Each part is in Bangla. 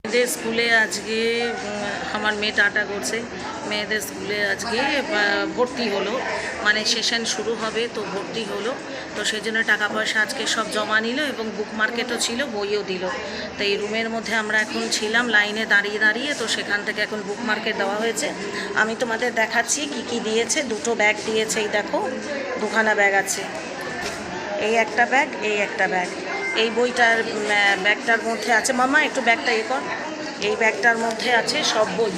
মেয়েদের স্কুলে আজকে আমার মেয়ে টাটা করছে। মেয়েদের স্কুলে আজকে ভর্তি হলো, মানে সেশন শুরু হবে, তো ভর্তি হলো। তো সেই জন্য টাকা পয়সা আজকে সব জমা নিল এবং বুক মার্কেটও ছিল, বইও দিল। তো এই রুমের মধ্যে আমরা এখন ছিলাম লাইনে দাঁড়িয়ে দাঁড়িয়ে, তো সেখান থেকে এখন বুক মার্কেট দেওয়া হয়েছে। আমি তোমাদের দেখাচ্ছি কি কি দিয়েছে। দুটো ব্যাগ দিয়েছে, এই দেখো দুখানা ব্যাগ আছে, এই একটা ব্যাগ, এই একটা ব্যাগ। এই বইটার ব্যাগটার মধ্যে আছে, মামা একটু ব্যাগটা কর, এই ব্যাগটার মধ্যে আছে সব বই,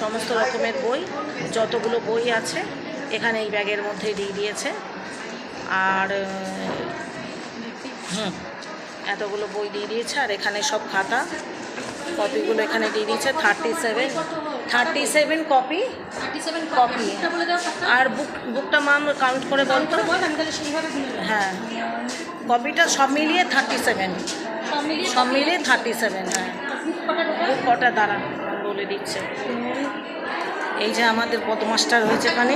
সমস্ত রকমের বই, যতগুলো বই আছে এখানে এই ব্যাগের মধ্যে দিয়ে দিয়েছে। আর এতগুলো বই দিয়ে দিয়েছে। আর এখানে সব খাতা কপিগুলো এখানে দিয়ে দিয়েছে, 37 কপি। আর বুকটা মাম কাউন্ট করে বলতো। হ্যাঁ, কপিটা সব মিলিয়ে 37, সব মিলিয়ে 37। হ্যাঁ, বুক কটা দ্বারা বলে দিচ্ছে। এই যে আমাদের পদমাস্টার হয়েছে এখানে।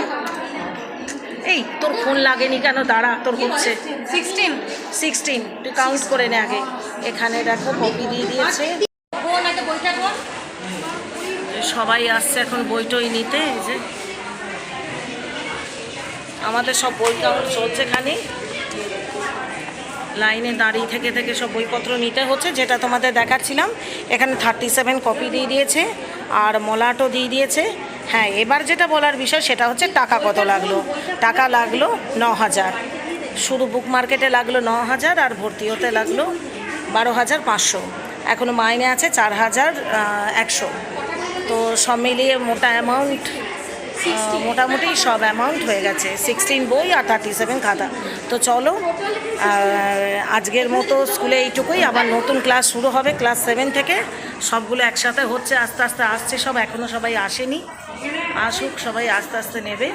এই তোর ফোন লাগেনি কেন? দাঁড়া, তোর হচ্ছে 16, তুই কাউন্ট করে নে আগে। এখানে দেখো কপি দিয়ে দিয়েছে, সবাই আসছে এখন বইটই নিতে। এই যে আমাদের সব বই কাউন্ট চলছে এখানে, লাইনে দাঁড়িয়ে থেকে থেকে সব বইপত্র নিতে হচ্ছে, যেটা তোমাদের দেখাচ্ছিলাম। এখানে 37 কপি দিয়ে দিয়েছে আর মলাটও দিয়ে দিয়েছে। হ্যাঁ, এবার যেটা বলার বিষয় সেটা হচ্ছে টাকা কত লাগলো। টাকা লাগলো 9,000, শুধু বুক মার্কেটে লাগলো 9,000 আর ভর্তি হতে লাগলো 12,500। এখনও মাইনে আছে 4,100। তো সব মিলিয়ে মোটা অ্যামাউন্ট, মোটামুটি সব অ্যামাউন্ট হয়ে গেছে। 16 বই আর 37 খাতা। তো চলো আজকের মতো স্কুলে এইটুকুই। আবার নতুন ক্লাস শুরু হবে ক্লাস 7 থেকে। সবগুলো একসাথে হচ্ছে, আস্তে আস্তে আসছে সব, এখনও সবাই আসেনি, আসুক, সবাই আস্তে আস্তে নেবে।